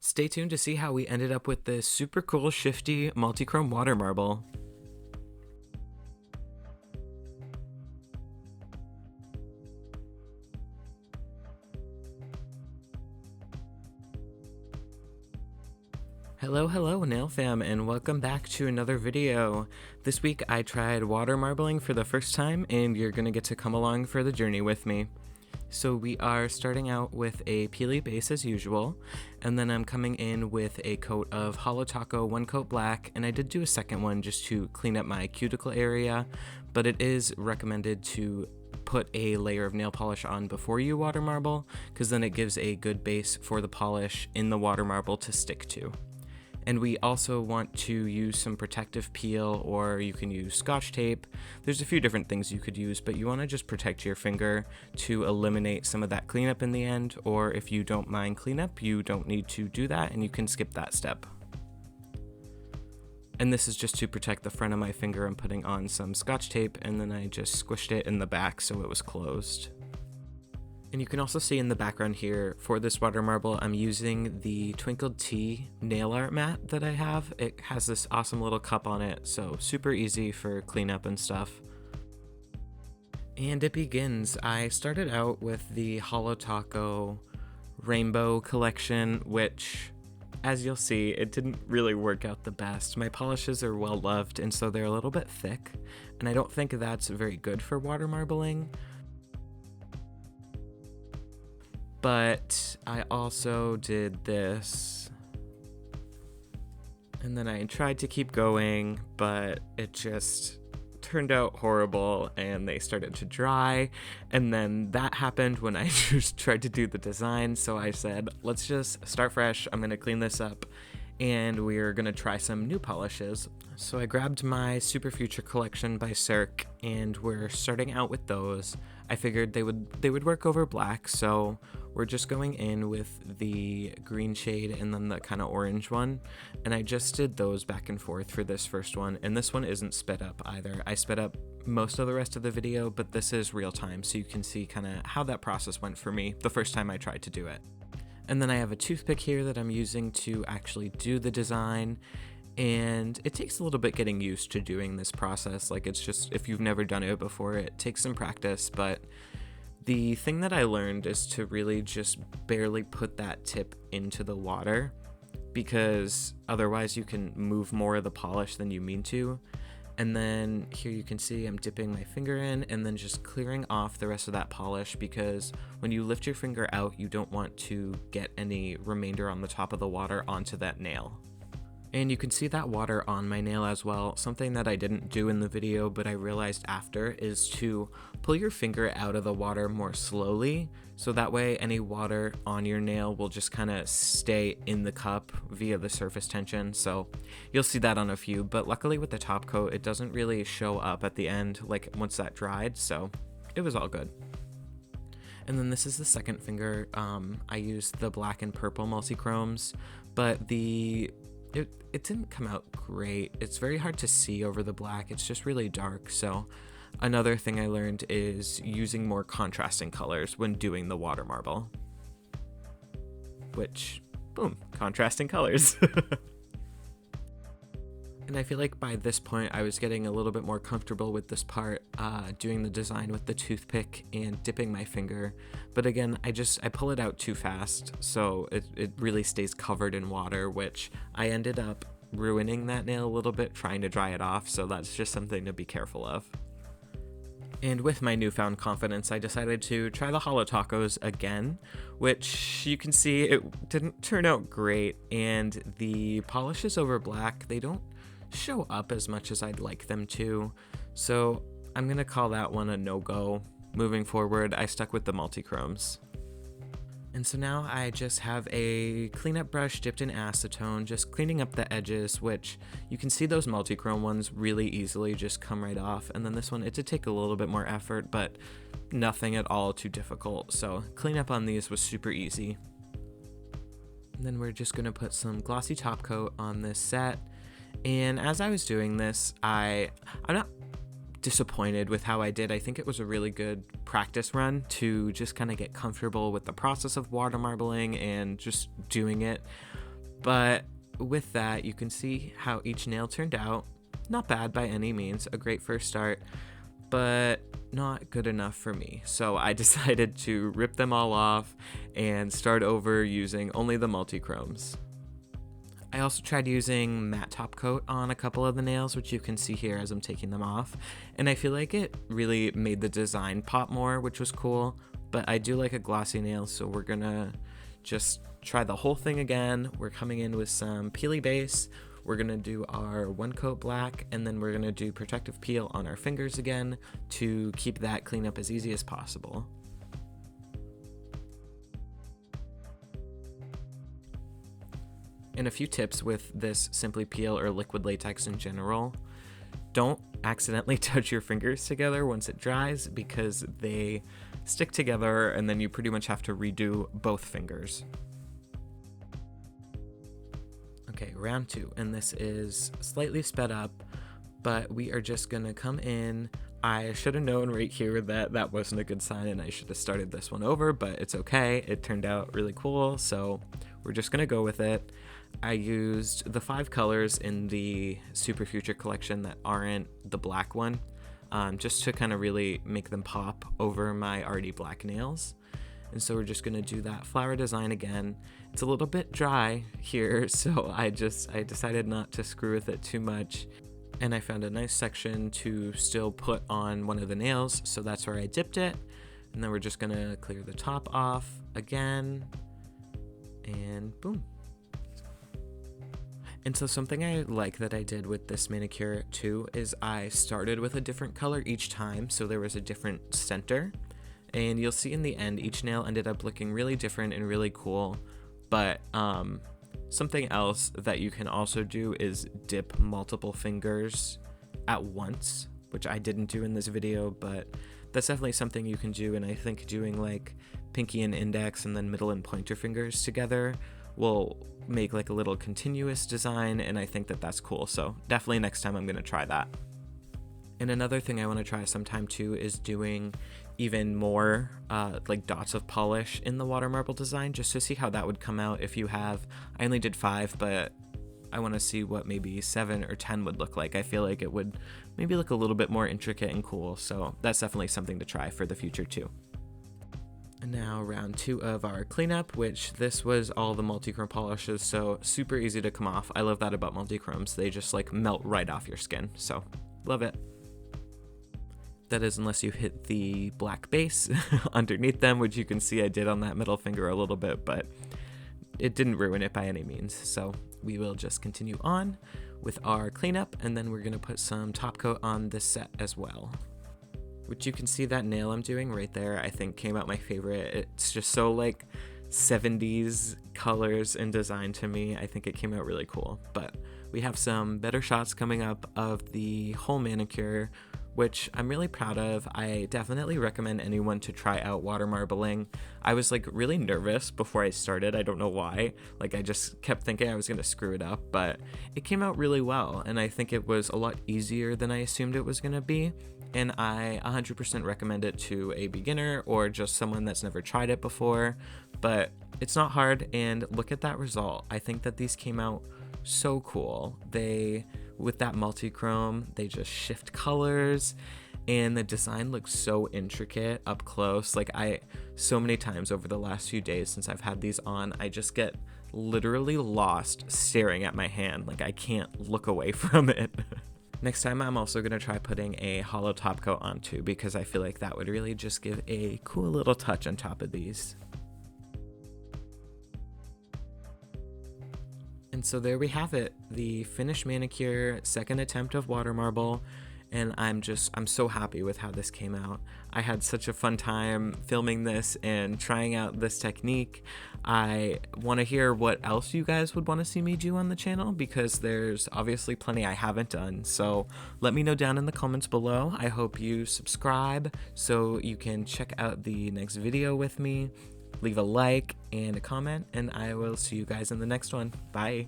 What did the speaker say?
Stay tuned to see how we ended up with this super cool shifty multi-chrome water marble. Hello nail fam, and welcome back to another video. This week I tried water marbling for the first time, and you're gonna get to come along for the journey with me. So we are starting out with a peely base as usual, and then I'm coming in with a coat of Holo Taco, one coat black, and I did do a second one just to clean up my cuticle area, but it is recommended to put a layer of nail polish on before you water marble, because then it gives a good base for the polish in the water marble to stick to. And we also want to use some protective peel, or you can use Scotch tape. There's a few different things you could use, but you want to just protect your finger to eliminate some of that cleanup in the end, or if you don't mind cleanup, you don't need to do that and you can skip that step. And this is just to protect the front of my finger. I'm putting on some Scotch tape, and then I just squished it in the back so it was closed. And you can also see in the background here, for this water marble, I'm using the Twinkled Tea nail art mat that I have. It has this awesome little cup on it, so super easy for cleanup and stuff. And it begins. I started out with the Holo Taco Rainbow collection, which, as you'll see, it didn't really work out the best. My polishes are well loved, and so they're a little bit thick, and I don't think that's very good for water marbling. But I also did this, and then I tried to keep going, but it just turned out horrible, and they started to dry, and then that happened when I just tried to do the design. So I said, let's just start fresh. I'm gonna clean this up, and we're gonna try some new polishes. So I grabbed my Superfuture collection by Cirque, and we're starting out with those. I figured they would work over black, so we're just going in with the green shade and then the kind of orange one, and I just did those back and forth for this first one, and this one isn't sped up either. I sped up most of the rest of the video, but this is real time, so you can see kind of how that process went for me the first time I tried to do it. And then I have a toothpick here that I'm using to actually do the design, and it takes a little bit getting used to doing this process. Like, it's just, if you've never done it before, it takes some practice, but the thing that I learned is to really just barely put that tip into the water, because otherwise you can move more of the polish than you mean to. And then here you can see I'm dipping my finger in and then just clearing off the rest of that polish, because when you lift your finger out, you don't want to get any remainder on the top of the water onto that nail. And you can see that water on my nail as well. Something that I didn't do in the video, but I realized after, is to pull your finger out of the water more slowly, so that way any water on your nail will just kind of stay in the cup via the surface tension. So you'll see that on a few, but luckily with the top coat, it doesn't really show up at the end, like once that dried, so it was all good. And then this is the second finger. I used the black and purple multi-chromes, but it didn't come out great. It's very hard to see over the black. It's just really dark. So another thing I learned is using more contrasting colors when doing the water marble. Which, boom, contrasting colors. And I feel like by this point I was getting a little bit more comfortable with this part, doing the design with the toothpick and dipping my finger. But again, I pull it out too fast, so it really stays covered in water, which I ended up ruining that nail a little bit trying to dry it off, so that's just something to be careful of. And with my newfound confidence, I decided to try the Holo Tacos again, which you can see it didn't turn out great, and the polishes over black, they don't show up as much as I'd like them to, so I'm gonna call that one a no-go. Moving forward, I stuck with the multi-chromes. And so now I just have a cleanup brush dipped in acetone, just cleaning up the edges, which you can see those multi-chrome ones really easily just come right off, and then this one, it did take a little bit more effort, but nothing at all too difficult, so cleanup on these was super easy. And then we're just gonna put some glossy top coat on this set. And as I was doing this, I'm not disappointed with how I did. I think it was a really good practice run to just kind of get comfortable with the process of water marbling and just doing it. But with that, you can see how each nail turned out. Not bad by any means, a great first start, but not good enough for me. So I decided to rip them all off and start over using only the multi-chromes. I also tried using matte top coat on a couple of the nails, which you can see here as I'm taking them off, and I feel like it really made the design pop more, which was cool. But I do like a glossy nail, so we're gonna just try the whole thing again. We're coming in with some peely base. We're gonna do our one coat black, and then we're gonna do protective peel on our fingers again to keep that cleanup as easy as possible. And a few tips with this Simply Peel or liquid latex in general: don't accidentally touch your fingers together once it dries, because they stick together and then you pretty much have to redo both fingers. Okay, round 2, and this is slightly sped up, but we are just gonna come in. I should have known right here that that wasn't a good sign and I should have started this one over, but it's okay. It turned out really cool, so we're just gonna go with it. I used the 5 colors in the Superfuture collection that aren't the black one, just to kind of really make them pop over my already black nails. And so we're just gonna do that flower design again. It's a little bit dry here, so I decided not to screw with it too much. And I found a nice section to still put on one of the nails, so that's where I dipped it. And then we're just gonna clear the top off again, and boom. And so something I like that I did with this manicure too is I started with a different color each time, so there was a different center. And you'll see in the end, each nail ended up looking really different and really cool. But something else that you can also do is dip multiple fingers at once, which I didn't do in this video, but that's definitely something you can do. And I think doing like pinky and index and then middle and pointer fingers together will make like a little continuous design, and I think that that's cool. So definitely next time I'm gonna try that. And another thing I want to try sometime too is doing even more like dots of polish in the water marble design, just to see how that would come out if you have, I only did 5, but I want to see what maybe 7 or 10 would look like. I feel like it would maybe look a little bit more intricate and cool, so that's definitely something to try for the future too. And now round 2 of our cleanup, which this was all the multi-chrome polishes, so super easy to come off. I love that about multi-chromes. They just like melt right off your skin, so love it. That is, unless you hit the black base underneath them, which you can see I did on that middle finger a little bit, but it didn't ruin it by any means. So we will just continue on with our cleanup, and then we're gonna put some top coat on this set as well. Which you can see that nail I'm doing right there, I think came out my favorite. It's just so like 70s colors and design to me. I think it came out really cool. But we have some better shots coming up of the whole manicure, which I'm really proud of. I definitely recommend anyone to try out water marbling. I was like really nervous before I started. I don't know why. Like I just kept thinking I was gonna screw it up, but it came out really well. And I think it was a lot easier than I assumed it was gonna be. And I 100% recommend it to a beginner or just someone that's never tried it before. But it's not hard, and look at that result. I think that these came out so cool. With that multi-chrome, they just shift colors, and the design looks so intricate up close. Like so many times over the last few days since I've had these on, I just get literally lost staring at my hand. Like I can't look away from it. Next time I'm also gonna try putting a Holo top coat on too, because I feel like that would really just give a cool little touch on top of these. And so there we have it, the finished manicure, second attempt of water marble, and I'm so happy with how this came out. I had such a fun time filming this and trying out this technique. I want to hear what else you guys would want to see me do on the channel, because there's obviously plenty I haven't done, so let me know down in the comments below. I hope you subscribe so you can check out the next video with me. Leave a like and a comment, and I will see you guys in the next one. Bye.